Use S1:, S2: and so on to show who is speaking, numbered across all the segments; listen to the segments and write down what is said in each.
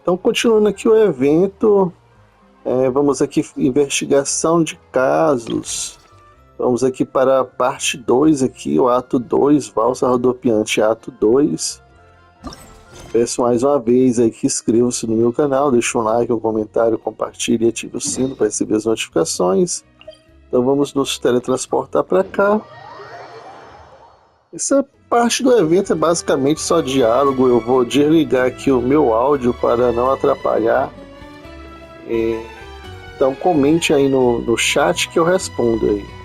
S1: Então, continuando aqui o evento, vamos aqui, investigação de casos. Vamos aqui para a parte 2 aqui, o ato 2, Valsa Rodopiante, ato 2. Peço mais uma vez aí que inscreva-se no meu canal, deixe um like, um comentário, compartilhe e ative o sino para receber as notificações. Então vamos nos teletransportar para cá. Essa parte do evento é basicamente só diálogo. Eu vou desligar aqui o meu áudio para não atrapalhar. Então comente aí no chat que eu respondo aí.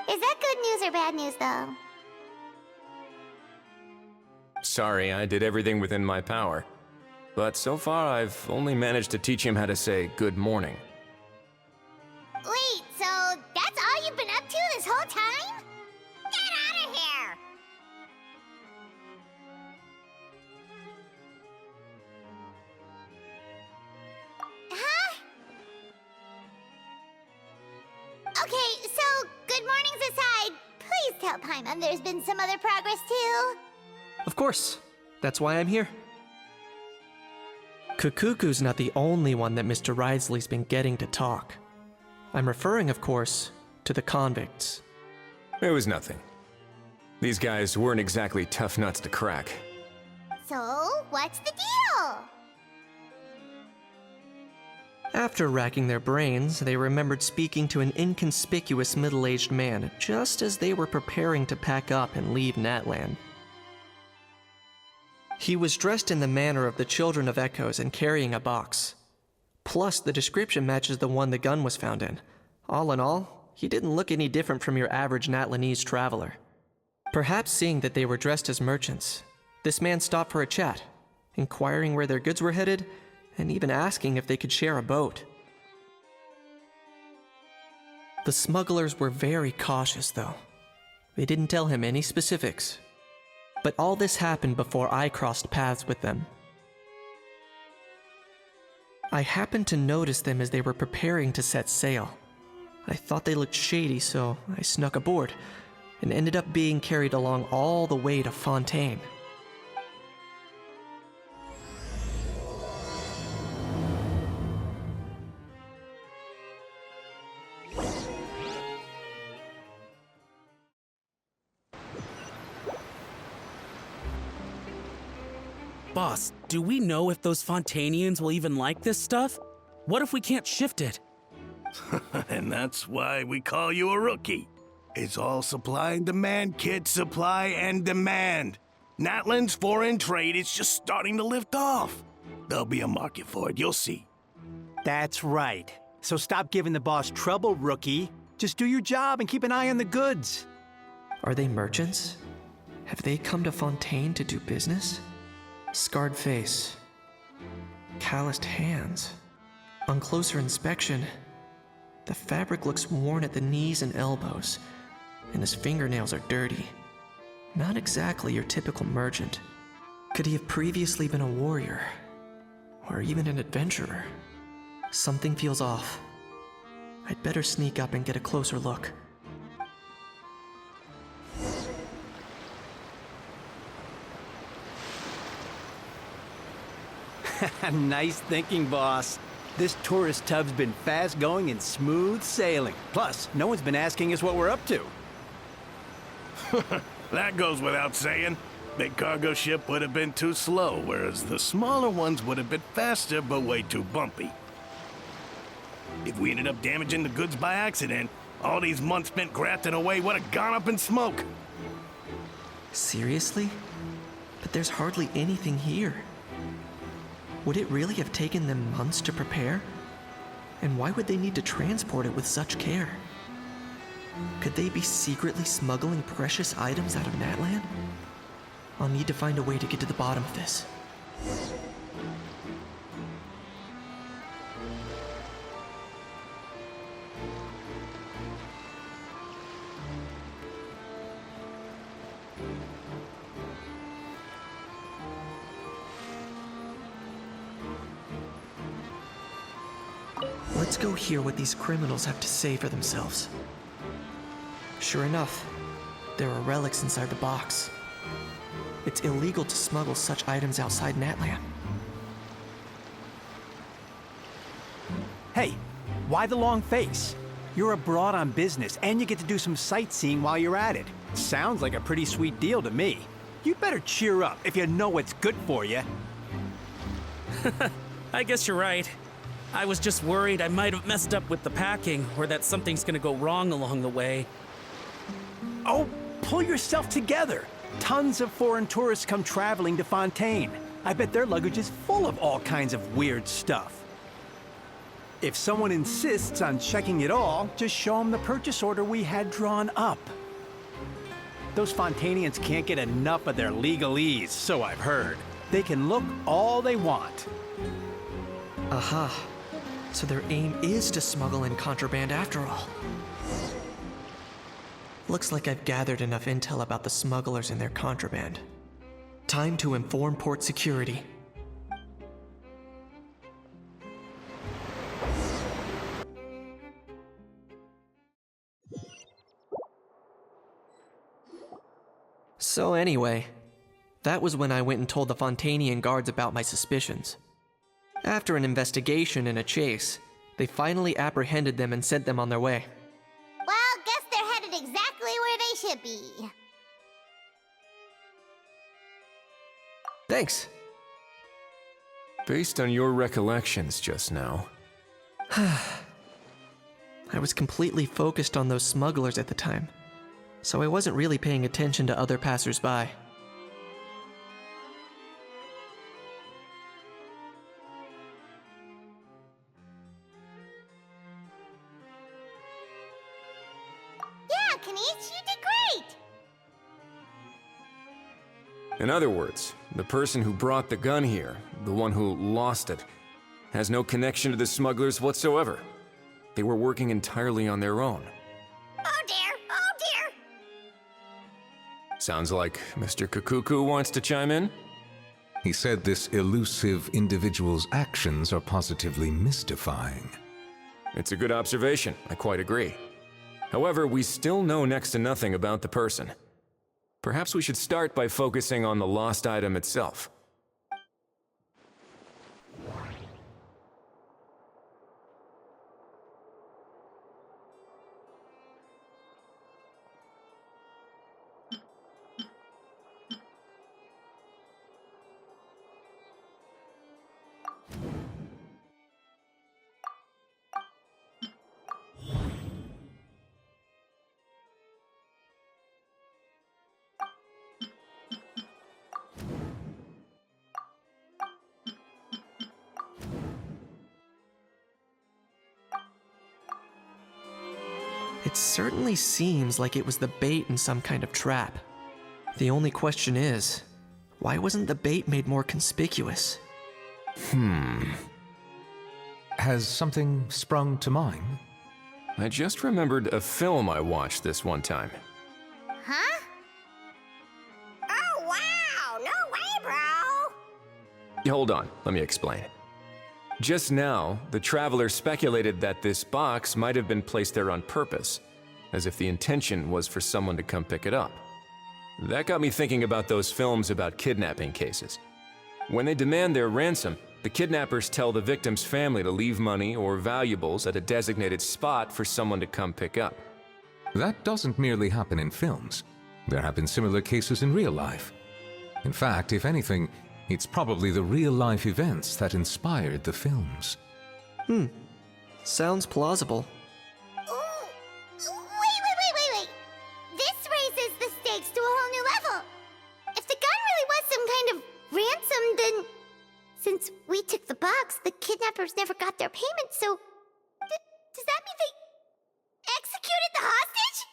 S2: Is that good news or bad news, though?
S3: Sorry, I did everything within my power. But so far, I've only managed to teach him how to say good morning.
S2: Wait, so that's all you've been up to this whole time? Get out of here! Huh? Okay, so good mornings aside, please tell Paimon there's been some other progress too.
S4: Of course. That's why I'm here. Kukuku's not the only one that Mr. Risley's been getting to talk. I'm referring, of course, to the convicts.
S3: It was nothing. These guys weren't exactly tough nuts to crack.
S2: So, what's the deal?
S4: After racking their brains, they remembered speaking to an inconspicuous middle-aged man just as they were preparing to pack up and leave Natlan. He was dressed in the manner of the Children of Echoes and carrying a box. Plus, the description matches the one the gun was found in. All in all, he didn't look any different from your average Natlanese traveler. Perhaps seeing that they were dressed as merchants, this man stopped for a chat, inquiring where their goods were headed, and even asking if they could share a boat. The smugglers were very cautious, though. They didn't tell him any specifics. But all this happened before I crossed paths with them. I happened to notice them as they were preparing to set sail. I thought they looked shady, so I snuck aboard, and ended up being carried along all the way to Fontaine.
S5: Boss, do we know if those Fontainians will even like this stuff? What if we can't shift it?
S6: And that's why we call you a rookie. It's all supply and demand, kid. Supply and demand. Natlan's foreign trade is just starting to lift off. There'll be a market for it, you'll see.
S7: That's right. So stop giving the boss trouble, rookie. Just do your job and keep an eye on the goods.
S4: Are they merchants? Have they come to Fontaine to do business? Scarred face, calloused hands. On closer inspection, the fabric looks worn at the knees and elbows, and his fingernails are dirty. Not exactly your typical merchant. Could he have previously been a warrior? Or even an adventurer? Something feels off. I'd better sneak up and get a closer look.
S7: Nice thinking, boss. This tourist tub's been fast-going and smooth sailing. Plus, no one's been asking us what we're up to.
S6: That goes without saying. Big cargo ship would have been too slow, whereas the smaller ones would have been faster but way too bumpy. If we ended up damaging the goods by accident, all these months spent grafting away would have gone up in smoke.
S4: Seriously? But there's hardly anything here. Would it really have taken them months to prepare? And why would they need to transport it with such care? Could they be secretly smuggling precious items out of Natlan? I'll need to find a way to get to the bottom of this. Let's go hear what these criminals have to say for themselves. Sure enough, there are relics inside the box. It's illegal to smuggle such items outside Natlan.
S7: Hey, why the long face? You're abroad on business, and you get to do some sightseeing while you're at it. Sounds like a pretty sweet deal to me. You better cheer up if you know what's good for you.
S5: I guess you're right. I was just worried I might have messed up with the packing, or that something's gonna go wrong along the way.
S7: Oh, pull yourself together. Tons of foreign tourists come traveling to Fontaine. I bet their luggage is full of all kinds of weird stuff. If someone insists on checking it all, just show them the purchase order we had drawn up. Those Fontainians can't get enough of their legalese, so I've heard. They can look all they want.
S4: Aha. So their aim is to smuggle in contraband after all. Looks like I've gathered enough intel about the smugglers and their contraband. Time to inform port security. So anyway, that was when I went and told the Fontainian guards about my suspicions. After an investigation and a chase, they finally apprehended them and sent them on their way.
S2: Well, guess they're headed exactly where they should be.
S4: Thanks.
S3: Based on your recollections just now,
S4: I was completely focused on those smugglers at the time, so I wasn't really paying attention to other passers-by.
S2: Yeah, Kanish, you did great!
S3: in other words, the person who brought the gun here, the one who lost it, has no connection to the smugglers whatsoever. They were working entirely on their own.
S2: Oh dear, oh dear!
S3: Sounds like Mr. Kakuku wants to chime in?
S8: He said this elusive individual's actions are positively mystifying.
S3: It's a good observation, I quite agree. However, we still know next to nothing about the person. Perhaps we should start by focusing on the lost item itself.
S4: It certainly seems like it was the bait in some kind of trap. The only question is, why wasn't the bait made more conspicuous?
S8: Has something sprung to mind?
S3: I just remembered a film I watched this one time.
S2: Huh? Oh wow, no way, bro!
S3: Hold on, let me explain. Just now, the traveler speculated that this box might have been placed there on purpose, as if the intention was for someone to come pick it up. That got me thinking about those films about kidnapping cases. When they demand their ransom, the kidnappers tell the victim's family to leave money or valuables at a designated spot for someone to come pick up.
S8: That doesn't merely happen in films. There have been similar cases in real life. In fact, if anything, it's probably the real-life events that inspired the films.
S4: Sounds plausible.
S2: Ooh. Wait. This raises the stakes to a whole new level. If the gun really was some kind of ransom, then Since we took the box, the kidnappers never got their payment, so... does that mean they executed the hostage?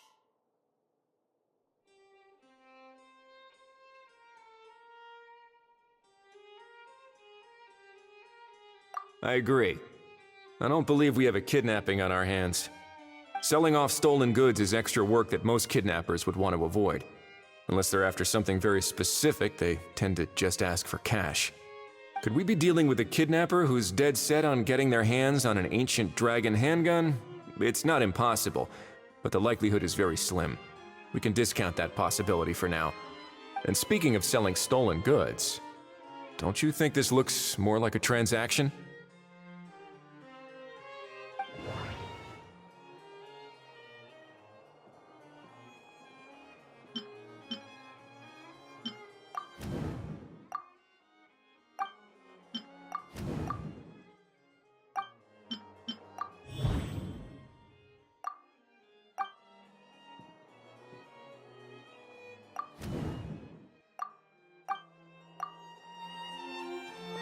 S3: I agree. I don't believe we have a kidnapping on our hands. Selling off stolen goods is extra work that most kidnappers would want to avoid. Unless they're after something very specific, they tend to just ask for cash. Could we be dealing with a kidnapper who's dead set on getting their hands on an ancient dragon handgun? It's not impossible, but the likelihood is very slim. We can discount that possibility for now. And speaking of selling stolen goods, don't you think this looks more like a transaction?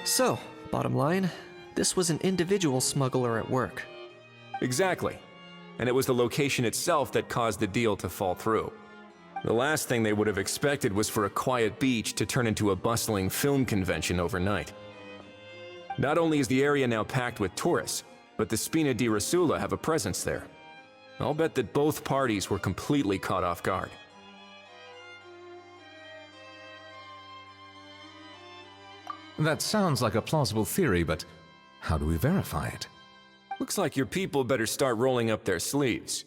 S4: So, bottom line, this was an individual smuggler at work.
S3: Exactly. And it was the location itself that caused the deal to fall through. The last thing they would have expected was for a quiet beach to turn into a bustling film convention overnight. Not only is the area now packed with tourists, but the Spina di Rosula have a presence there. I'll bet that both parties were completely caught off guard.
S8: That sounds like a plausible theory, but how do we verify it?
S3: Looks like your people better start rolling up their sleeves.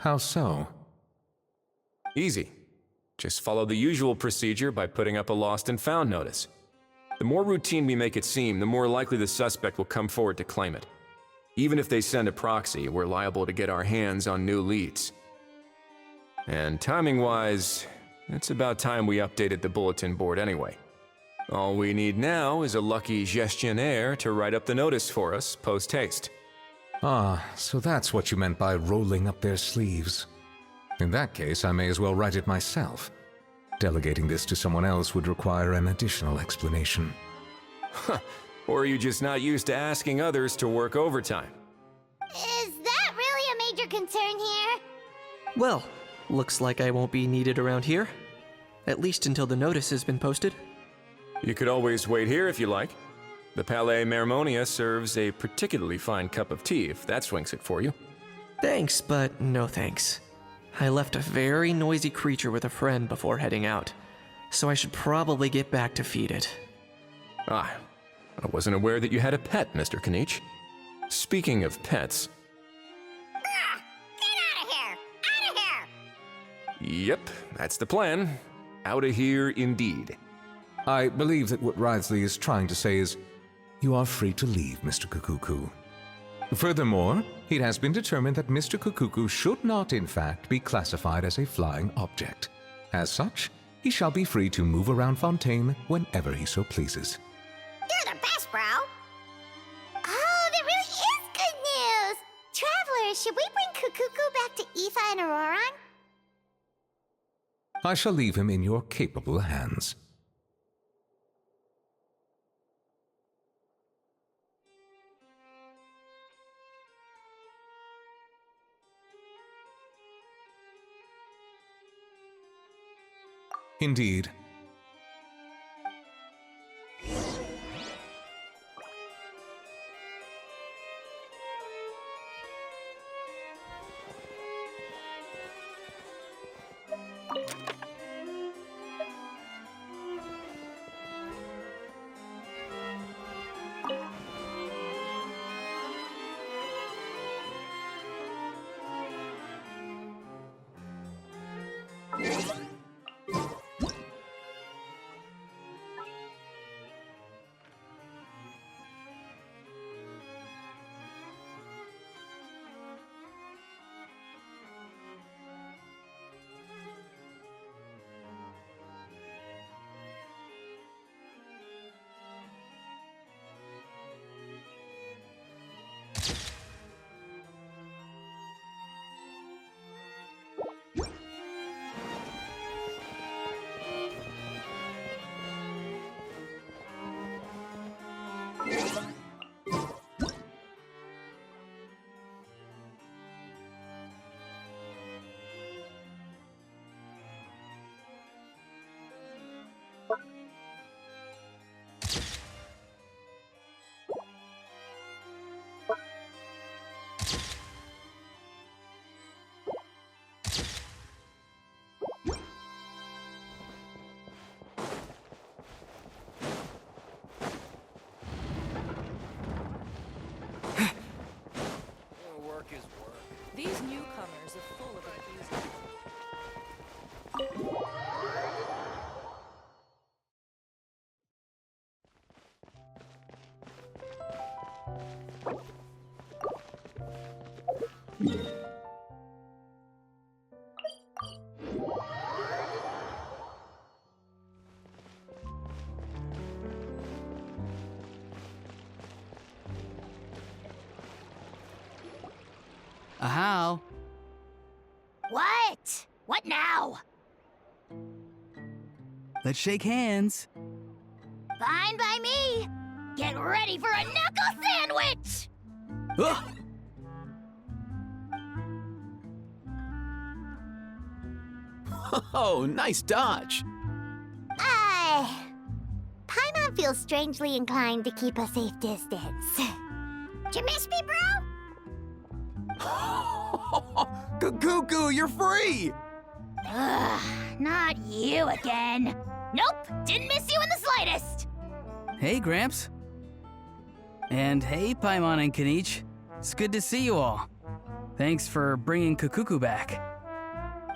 S8: How so?
S3: Easy. Just follow the usual procedure by putting up a lost and found notice. The more routine we make it seem, the more likely the suspect will come forward to claim it. Even if they send a proxy, we're liable to get our hands on new leads. And timing-wise, it's about time we updated the bulletin board anyway. All we need now is a lucky gestionnaire to write up the notice for us post-haste.
S8: Ah, so that's what you meant by rolling up their sleeves. In that case, I may as well write it myself. Delegating this to someone else would require an additional explanation.
S3: Or are you just not used to asking others to work overtime?
S2: Is that really a major concern here?
S4: Well, looks like I won't be needed around here. At least until the notice has been posted.
S3: You could always wait here if you like. The Palais Mermonia serves a particularly fine cup of tea if that swings it for you.
S4: Thanks, but no thanks. I left a very noisy creature with a friend before heading out, so I should probably get back to feed it.
S3: Ah, I wasn't aware that you had a pet, Mr. Kanich. Speaking of pets...
S2: Get out of here! Out of here!
S3: Yep, that's the plan. Out of here indeed.
S8: I believe that what Wriothesley is trying to say is, you are free to leave, Mr. Kukuku. Furthermore, it has been determined that Mr. Kukuku should not, in fact, be classified as a flying object. As such, he shall be free to move around Fontaine whenever he so pleases.
S2: You're the best, bro! Oh, that really is good news! Travelers, should we bring Kukuku back to Aoife and Auroran?
S8: I shall leave him in your capable hands. Indeed.
S9: These newcomers are full of abuse.
S10: How?
S2: What? What now?
S10: Let's shake hands.
S2: Fine by me. Get ready for a knuckle sandwich!
S10: Ugh!
S11: Oh, nice dodge.
S2: Paimon feels strangely inclined to keep a safe distance. Did you miss me, bro?
S11: Cuckoo, you're free!
S2: Ugh, not you again. Nope, didn't miss you in the slightest.
S10: Hey, Gramps. And hey, Paimon and Kanich. It's good to see you all. Thanks for bringing Kukuku back.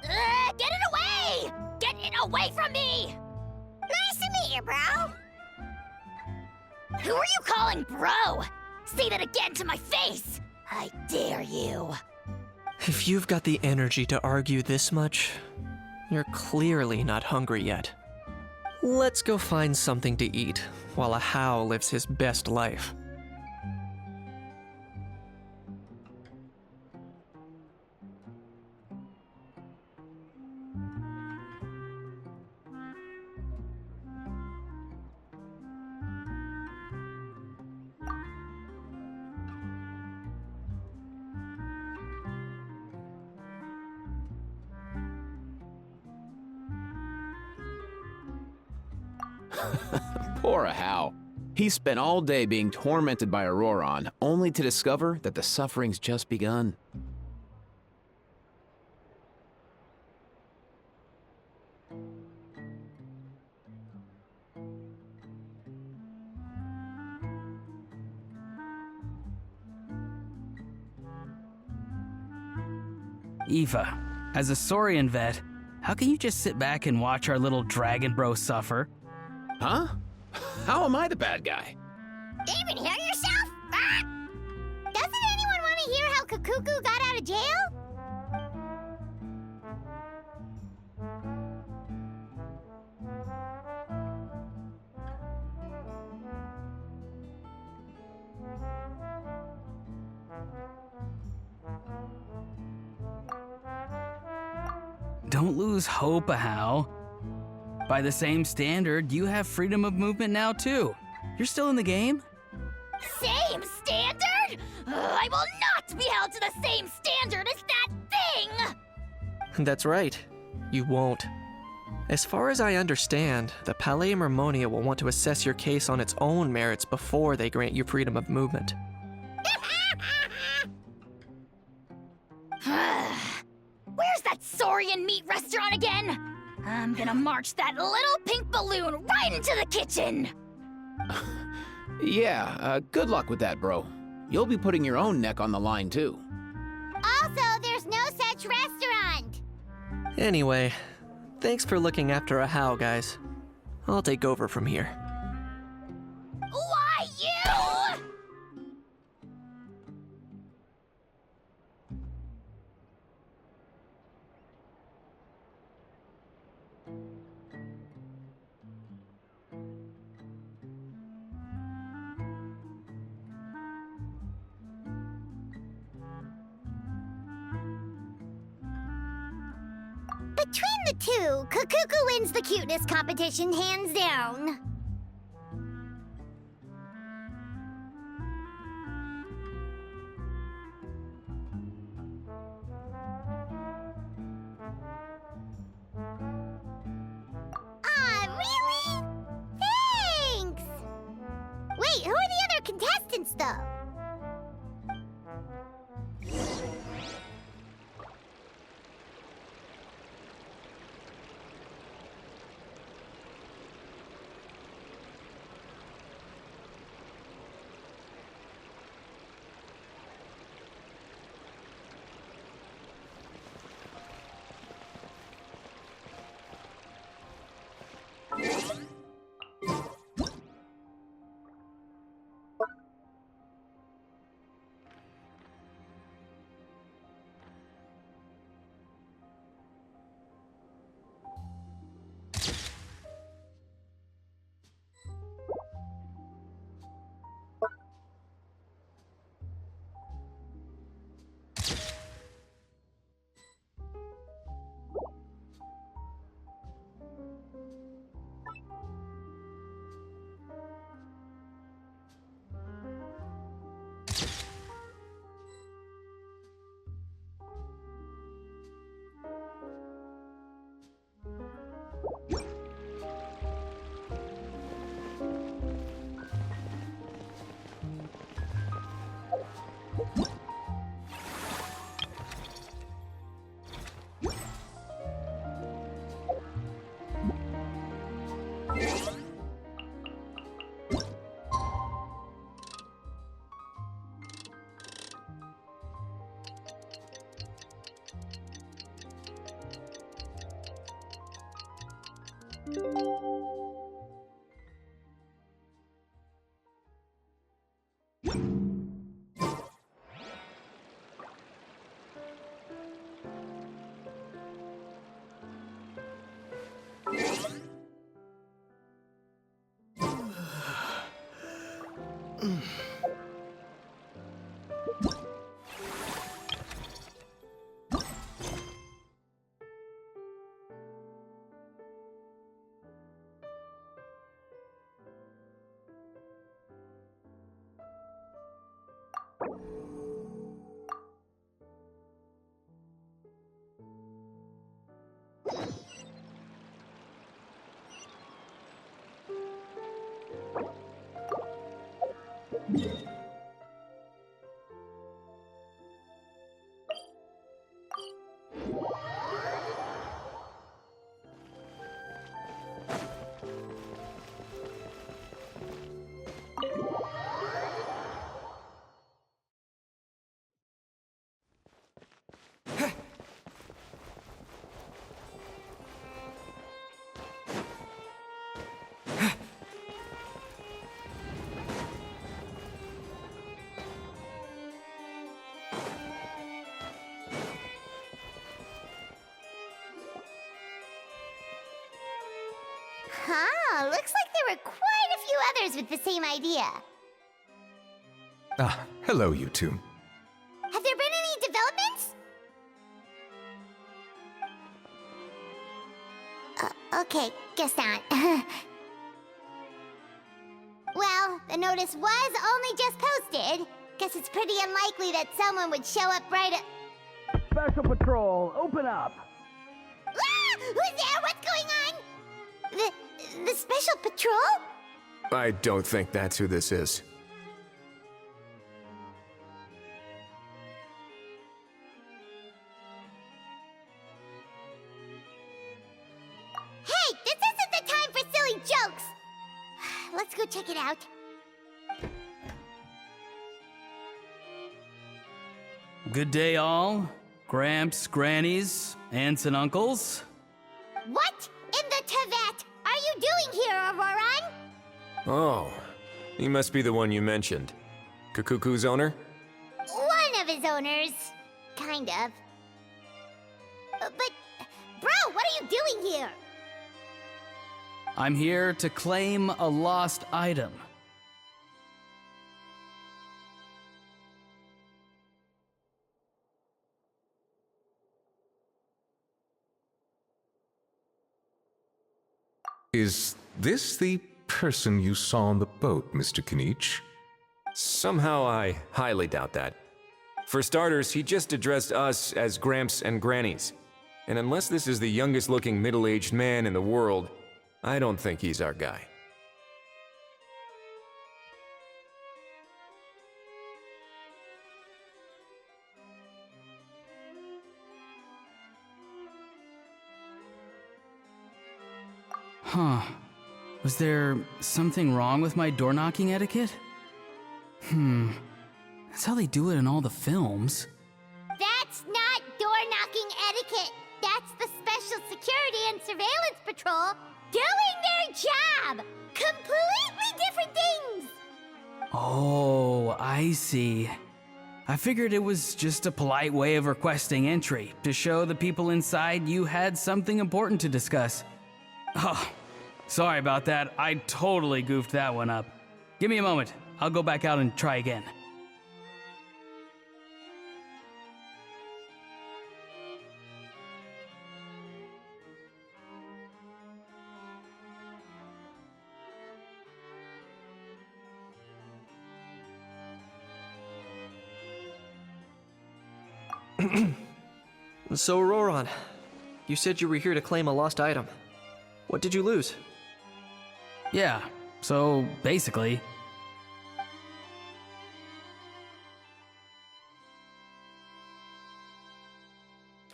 S2: Get it away! Get it away from me! Nice to meet you, bro. Who are you calling bro? Say that again to my face! I dare you.
S4: If you've got the energy to argue this much, you're clearly not hungry yet. Let's go find something to eat while a How lives his best life.
S11: Poor Hal. He spent all day being tormented by Auroron, only to discover that the suffering's just begun.
S10: Eva, as a Saurian vet, how can you just sit back and watch our little dragon bro suffer?
S11: Huh? How am I the bad guy?
S2: Even hear yourself? Ah! Doesn't anyone want to hear how Kukuku got out of jail?
S10: Don't lose hope, Hal. By the same standard, you have freedom of movement now too. You're still in the game?
S2: Same standard? I will not be held to the same standard as that thing!
S4: That's right. You won't. As far as I understand, the Palais Mermonia will want to assess your case on its own merits before they grant you freedom of movement.
S2: Where's that Saurian meat restaurant again? I'm gonna march that little pink balloon right into the kitchen!
S11: Yeah, good luck with that, bro. You'll be putting your own neck on the line, too.
S2: Also, there's no such restaurant!
S4: Anyway, thanks for looking after a How, guys. I'll take over from here.
S2: Why, you? Between the two, Kukuku wins the cuteness competition hands down. Wait, who are the other contestants, though? Huh, looks like there were quite a few others with the same idea.
S8: Ah, hello, you two.
S2: Have there been any developments? Okay, guess not. Well, the notice was only just posted. Guess it's pretty unlikely that someone would show up right at...
S7: Special Patrol, open up!
S2: Ah! Who's there? What's going on? The Special Patrol?
S3: I don't think that's who this is.
S2: Hey, this isn't the time for silly jokes! Let's go check it out.
S10: Good day, all. Gramps, grannies, aunts, and uncles.
S2: What in the Tevat are you doing here, Auroran?
S3: Oh, he must be the one you mentioned. Kakuku's owner?
S2: One of his owners. Kind of. But, bro, what are you doing here?
S10: I'm here to claim a lost item.
S8: Is this the person you saw on the boat, Mr. Kinich?
S3: Somehow I highly doubt that. For starters, he just addressed us as Gramps and Grannies. And unless this is the youngest looking middle-aged man in the world, I don't think he's our guy.
S10: Huh. Was there something wrong with my door knocking etiquette? That's how they do it in all the films.
S2: That's not door-knocking etiquette. That's the Special Security and Surveillance Patrol doing their job. Completely different things.
S10: Oh, I see. I figured it was just a polite way of requesting entry to show the people inside you had something important to discuss. Oh, sorry about that. I totally goofed that one up. Give me a moment. I'll go back out and try again.
S4: So, Auroron, you said you were here to claim a lost item. What did you lose?
S10: Yeah, so basically...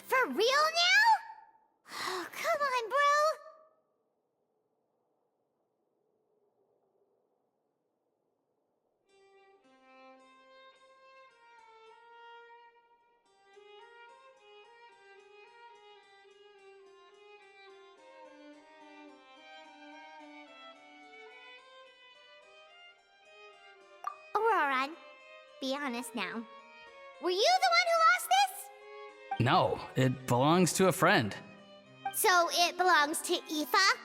S2: For real now? Oh, come on, bro. Auroron, be honest now. Were you the one who lost this?
S10: No, it belongs to a friend.
S2: So it belongs to Aoife?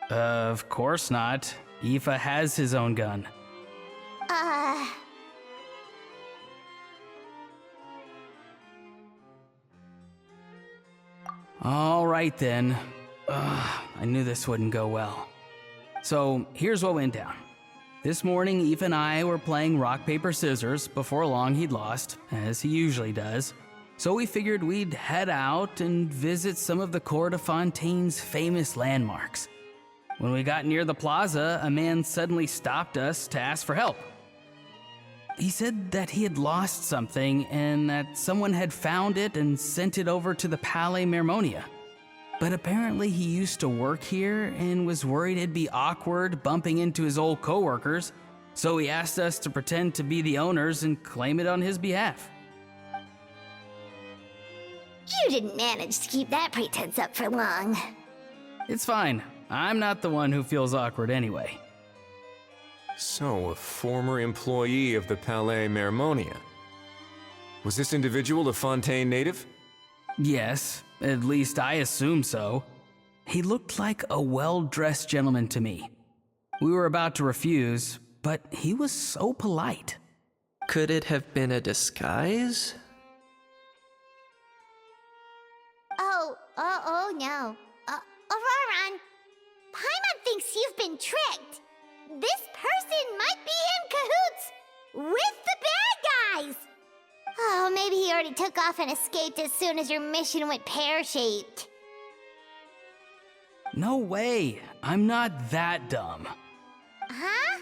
S10: Of course not. Aoife has his own gun. All right then. I knew this wouldn't go well. So here's what went down. This morning, Eve and I were playing rock, paper, scissors. Before long, he'd lost, as he usually does. So we figured we'd head out and visit some of the Cour de Fontaine's famous landmarks. When we got near the plaza, a man suddenly stopped us to ask for help. He said that he had lost something and that someone had found it and sent it over to the Palais Mermonia. But apparently he used to work here and was worried it'd be awkward bumping into his old coworkers, so he asked us to pretend to be the owners and claim it on his behalf.
S2: You didn't manage to keep that pretense up for long.
S10: It's fine. I'm not the one who feels awkward anyway.
S3: So, a former employee of the Palais Mermonia. Was this individual a Fontaine native?
S10: Yes, at least I assume so. He looked like a well-dressed gentleman to me. We were about to refuse, but he was so polite.
S4: Could it have been a disguise?
S2: Oh no. Auroron, Paimon thinks you've been tricked. This person might be in cahoots with the bad guys. Oh, maybe he already took off and escaped as soon as your mission went pear-shaped.
S10: No way. I'm not that dumb.
S2: Huh?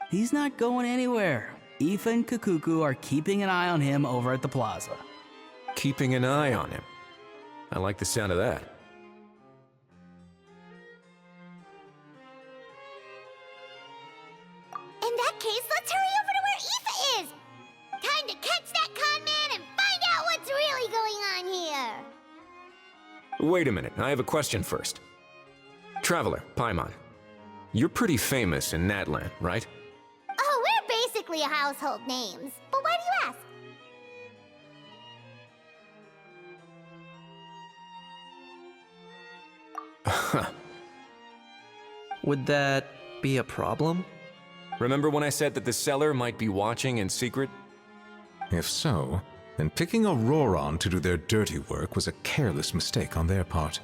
S10: He's not going anywhere. Aoife and Kakuku are keeping an eye on him over at the plaza.
S3: Keeping an eye on him. I like the sound of that.
S2: In that case, let's hurry over to where Aoife is. Time to catch that con man and find out what's really going on here.
S3: Wait a minute, I have a question first. Traveler, Paimon, you're pretty famous in Natlan, right?
S2: Oh, we're basically household names. But why do you ask?
S4: Would that be a problem?
S3: Remember when I said that the seller might be watching in secret?
S8: If so, then picking Auroron to do their dirty work was a careless mistake on their part.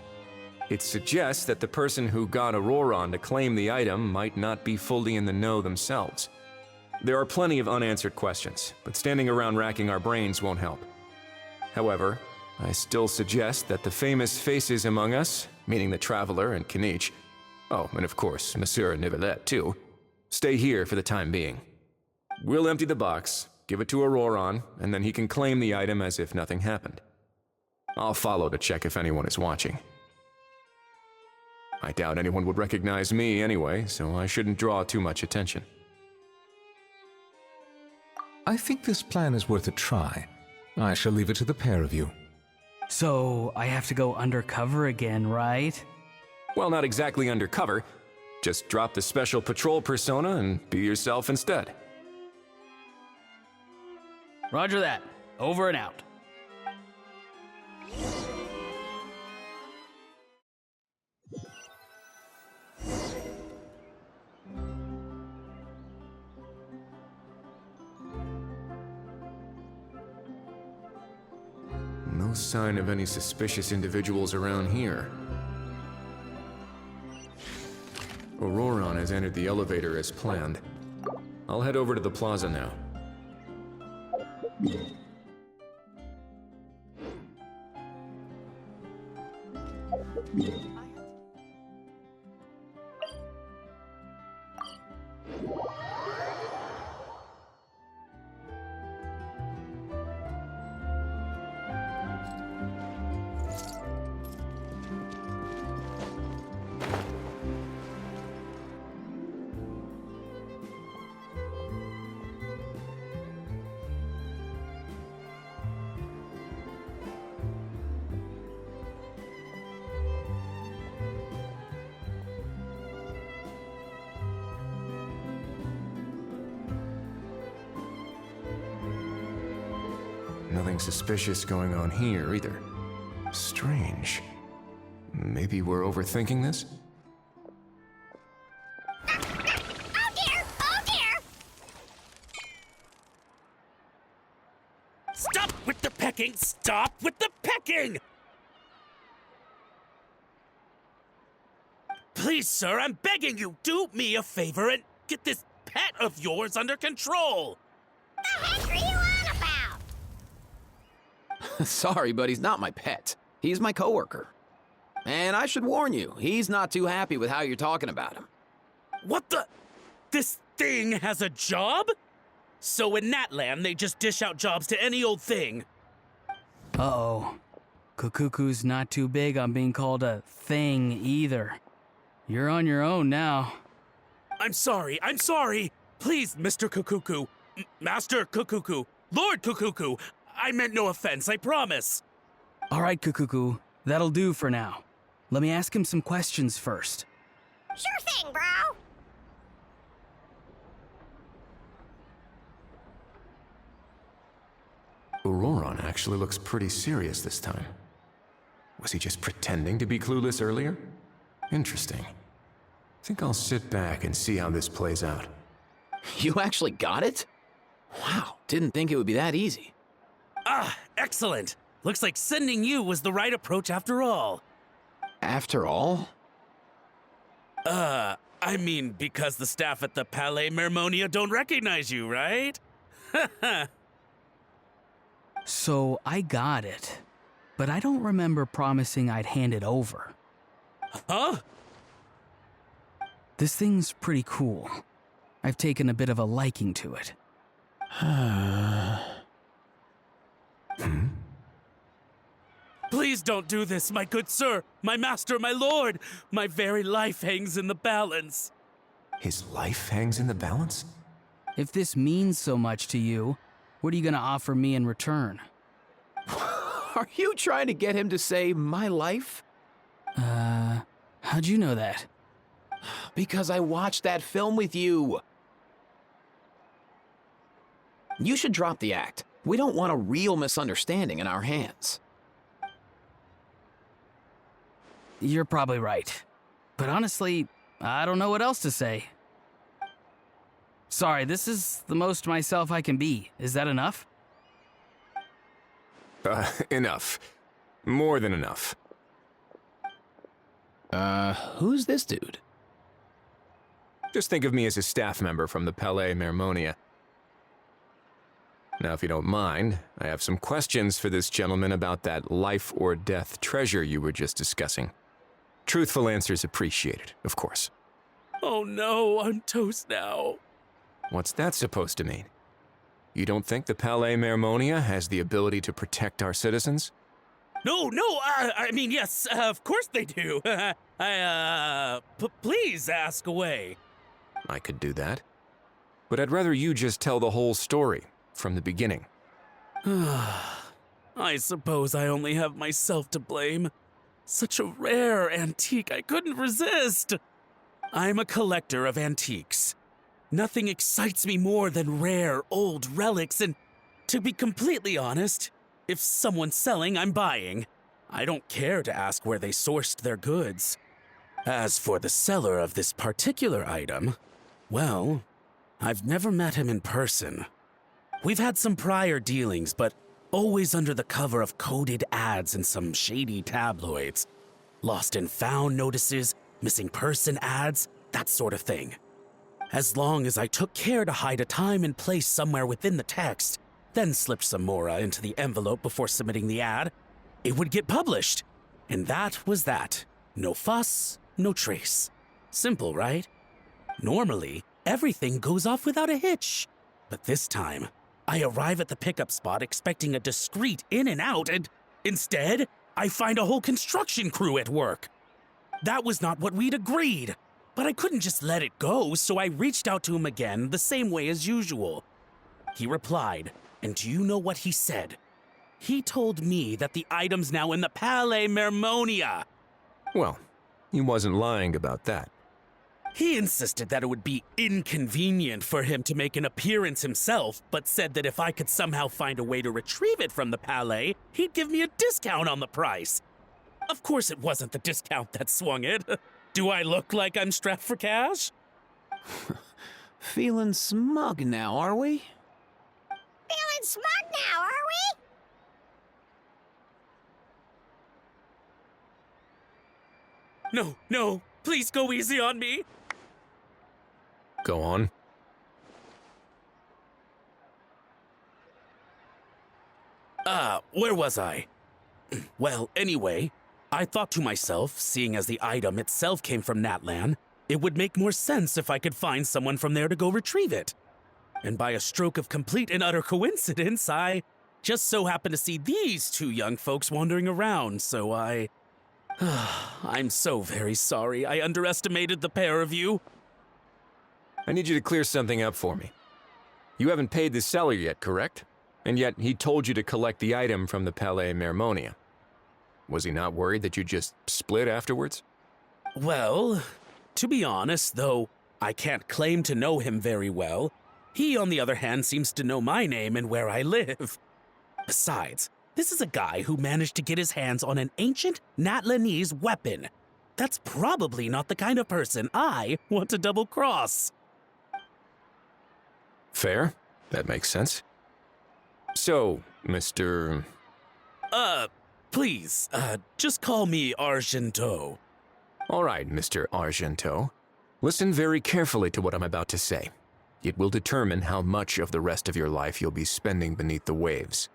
S3: It suggests that the person who got Auroron to claim the item might not be fully in the know themselves. There are plenty of unanswered questions, but standing around racking our brains won't help. However, I still suggest that the famous faces among us, meaning the Traveler and Kinich, oh, and of course, Monsieur Nivelette too, stay here for the time being. We'll empty the box, give it to Auroron, and then he can claim the item as if nothing happened. I'll follow to check if anyone is watching. I doubt anyone would recognize me anyway, so I shouldn't draw too much attention.
S8: I think this plan is worth a try. I shall leave it to the pair of you.
S10: So, I have to go undercover again, right?
S3: Well, not exactly undercover. Just drop the special patrol persona and be yourself instead.
S10: Roger that. Over and out.
S3: No sign of any suspicious individuals around here. Auroron has entered the elevator as planned. I'll head over to the plaza now. Nothing suspicious going on here, either. Strange. Maybe we're overthinking this?
S2: Oh dear! Oh dear!
S5: Stop with the pecking! Stop with the pecking! Please, sir, I'm begging you, do me a favor and get this pet of yours under control!
S2: The heck are you on about?
S11: Sorry, but he's not my pet. He's my coworker. And I should warn you, he's not too happy with how you're talking about him.
S5: What the? This thing has a job? So in that land, they just dish out jobs to any old thing.
S10: Uh-oh. Kukuku's not too big on being called a thing either. You're on your own now.
S5: I'm sorry. Please, Mr. Kukuku. Master Kukuku. Lord Kukuku. I meant no offense, I promise.
S10: All right, Kukuku. That'll do for now. Let me ask him some questions first.
S2: Sure thing, bro.
S3: Auroron actually looks pretty serious this time. Was he just pretending to be clueless earlier? Interesting. Think I'll sit back and see how this plays out.
S11: You actually got it? Wow, didn't think it would be that easy.
S5: Ah, excellent. Looks like sending you was the right approach after all.
S11: After all?
S5: I mean, because the staff at the Palais Mermonia don't recognize you, right?
S10: So I got it, but I don't remember promising I'd hand it over.
S5: Huh?
S10: This thing's pretty cool. I've taken a bit of a liking to it.
S5: Please don't do this, my good sir, my master, my lord. My very life hangs in the balance.
S3: His life hangs in the balance?
S10: If this means so much to you, what are you gonna offer me in return?
S11: Are you trying to get him to say my life?
S10: How'd you know that?
S11: Because I watched that film with you. You should drop the act. We don't want a real misunderstanding in our hands.
S10: You're probably right. But honestly, I don't know what else to say. Sorry, this is the most myself I can be. Is that enough?
S3: Enough. More than enough.
S11: Who's this dude?
S3: Just think of me as a staff member from the Palais Mermonia. Now, if you don't mind, I have some questions for this gentleman about that life or death treasure you were just discussing. Truthful answers appreciated, of course.
S5: Oh no, I'm toast now.
S3: What's that supposed to mean? You don't think the Palais Mermonia has the ability to protect our citizens?
S5: No, I mean, yes, of course they do. Please ask away.
S3: I could do that. But I'd rather you just tell the whole story from the beginning.
S5: I suppose I only have myself to blame. Such a rare antique, I couldn't resist. I'm a collector of antiques. Nothing excites me more than rare, old relics, and to be completely honest, if someone's selling, I'm buying. I don't care to ask where they sourced their goods. As for the seller of this particular item, well, I've never met him in person. We've had some prior dealings, but always under the cover of coded ads in some shady tabloids. Lost and found notices, missing person ads, that sort of thing. As long as I took care to hide a time and place somewhere within the text, then slipped some mora into the envelope before submitting the ad, it would get published. And that was that. No fuss, no trace. Simple, right? Normally, everything goes off without a hitch. But this time, I arrive at the pickup spot expecting a discreet in and out, and instead, I find a whole construction crew at work. That was not what we'd agreed, but I couldn't just let it go, so I reached out to him again the same way as usual. He replied, and do you know what he said? He told me that the item's now in the Palais Mermonia.
S3: Well, he wasn't lying about that.
S5: He insisted that it would be inconvenient for him to make an appearance himself, but said that if I could somehow find a way to retrieve it from the Palais, he'd give me a discount on the price. Of course it wasn't the discount that swung it. Do I look like I'm strapped for cash?
S11: Feeling smug now, are we?
S2: Feeling smug now, are we?
S5: No, please go easy on me.
S3: Go on.
S5: Where was I? Well, anyway, I thought to myself, seeing as the item itself came from Natlan, it would make more sense if I could find someone from there to go retrieve it. And by a stroke of complete and utter coincidence, I just so happened to see these two young folks wandering around, so I'm so very sorry I underestimated the pair of you.
S3: I need you to clear something up for me. You haven't paid the seller yet, correct? And yet he told you to collect the item from the Palais Mermonia. Was he not worried that you just split afterwards?
S5: Well, to be honest, though I can't claim to know him very well, he, on the other hand, seems to know my name and where I live. Besides, this is a guy who managed to get his hands on an ancient Natlanese weapon. That's probably not the kind of person I want to double-cross.
S3: Fair. That makes sense. So, Mr.
S5: Please, just call me Argento.
S3: All right, Mr. Argento. Listen very carefully to what I'm about to say. It will determine how much of the rest of your life you'll be spending beneath the waves.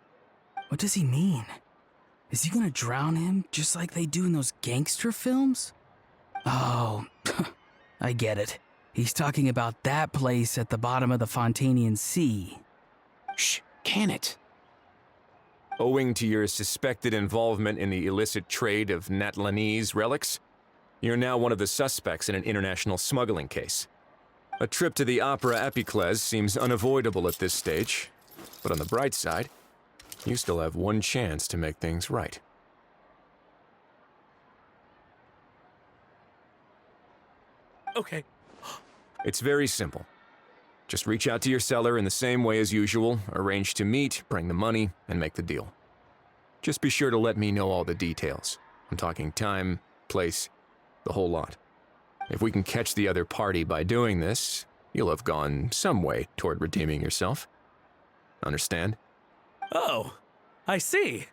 S10: What does he mean? Is he gonna drown him just like they do in those gangster films? Oh, I get it. He's talking about that place at the bottom of the Fontanian Sea.
S11: Shh, can it?
S3: Owing to your suspected involvement in the illicit trade of Natlanese relics, you're now one of the suspects in an international smuggling case. A trip to the Opera Epiclese seems unavoidable at this stage, but on the bright side, you still have one chance to make things right.
S5: Okay.
S3: It's very simple. Just reach out to your seller in the same way as usual, arrange to meet, bring the money, and make the deal. Just be sure to let me know all the details. I'm talking time, place, the whole lot. If we can catch the other party by doing this, you'll have gone some way toward redeeming yourself. Understand?
S5: Oh, I see.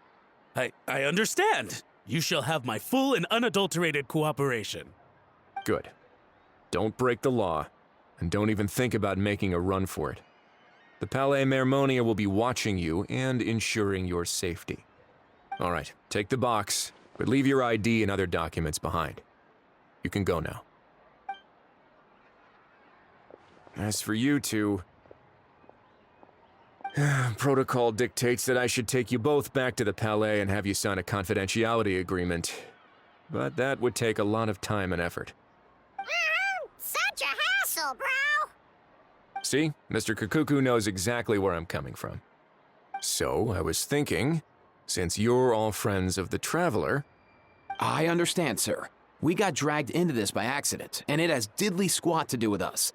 S5: I understand. You shall have my full and unadulterated cooperation.
S3: Good. Don't break the law, and don't even think about making a run for it. The Palais Mermonia will be watching you and ensuring your safety. All right, take the box, but leave your ID and other documents behind. You can go now. As for you two, Protocol dictates that I should take you both back to the Palais and have you sign a confidentiality agreement. But that would take a lot of time and effort.
S2: Such a hassle, bro!
S3: See, Mr. Kukuku knows exactly where I'm coming from. So, I was thinking, since you're all friends of the Traveler...
S11: I understand, sir. We got dragged into this by accident, and it has diddly squat to do with us.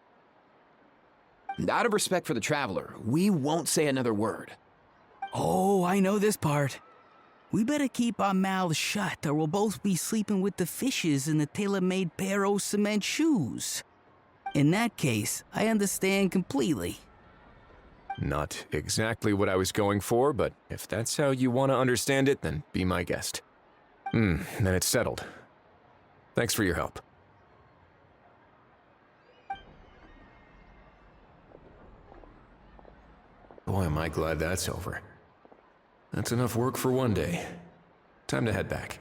S11: Out of respect for the Traveler, we won't say another word.
S10: Oh, I know this part. We better keep our mouths shut, or we'll both be sleeping with the fishes in the tailor-made pair of cement shoes. In that case, I understand completely.
S3: Not exactly what I was going for, but if that's how you want to understand it, then be my guest. Then it's settled. Thanks for your help. Boy, am I glad that's over. That's enough work for one day. Time to head back.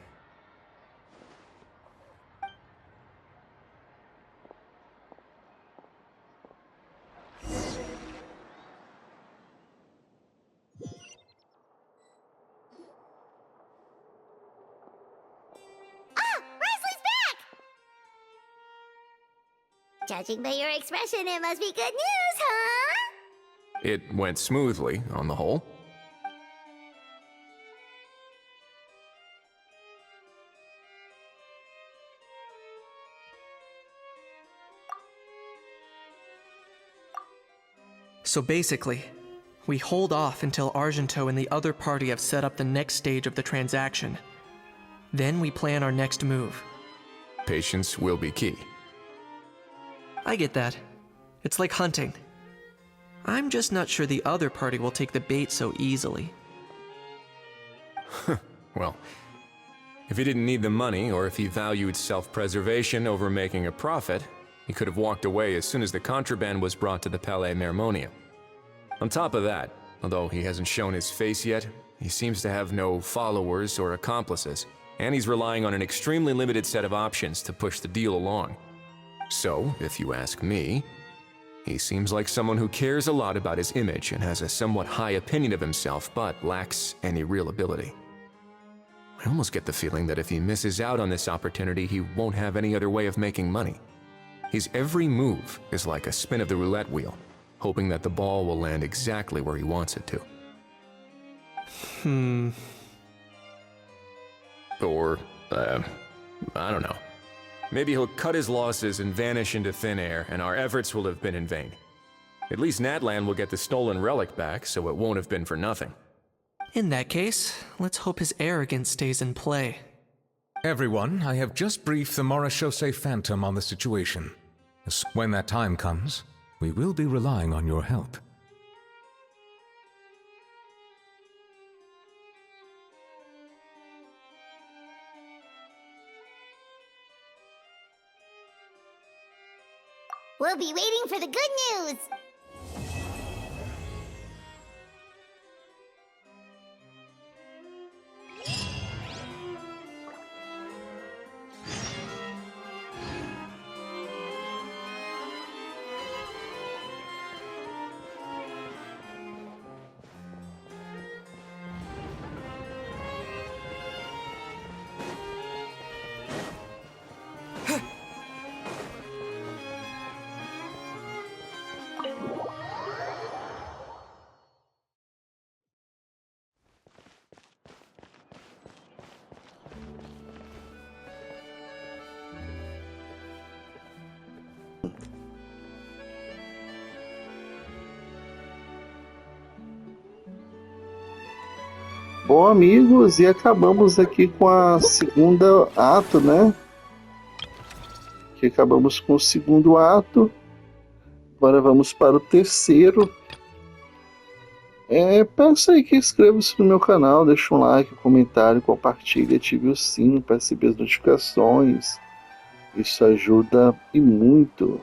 S2: Judging by your expression, it must be good news, huh?
S3: It went smoothly, on the whole.
S4: So basically, we hold off until Argento and the other party have set up the next stage of the transaction. Then we plan our next move.
S3: Patience will be key.
S4: I get that. It's like hunting. I'm just not sure the other party will take the bait so easily.
S3: Well, if he didn't need the money, or if he valued self-preservation over making a profit, he could have walked away as soon as the contraband was brought to the Palais Mermonium. On top of that, although he hasn't shown his face yet, he seems to have no followers or accomplices, and he's relying on an extremely limited set of options to push the deal along. So, if you ask me, he seems like someone who cares a lot about his image and has a somewhat high opinion of himself, but lacks any real ability. I almost get the feeling that if he misses out on this opportunity, he won't have any other way of making money. His every move is like a spin of the roulette wheel, hoping that the ball will land exactly where he wants it to. Or, I don't know. Maybe he'll cut his losses and vanish into thin air, and our efforts will have been in vain. At least Natlan will get the stolen relic back, so it won't have been for nothing.
S4: In that case, let's hope his arrogance stays in play.
S8: Everyone, I have just briefed the Morishose Phantom on the situation. When that time comes, we will be relying on your help.
S2: We'll be waiting for the good news!
S1: Bom, amigos, e acabamos aqui com a segunda ato, né? Aqui acabamos com o segundo ato. Agora vamos para o terceiro. Peço aí que inscreva-se no meu canal, deixa um like, um comentário, compartilha, ative o sino para receber as notificações. Isso ajuda e muito.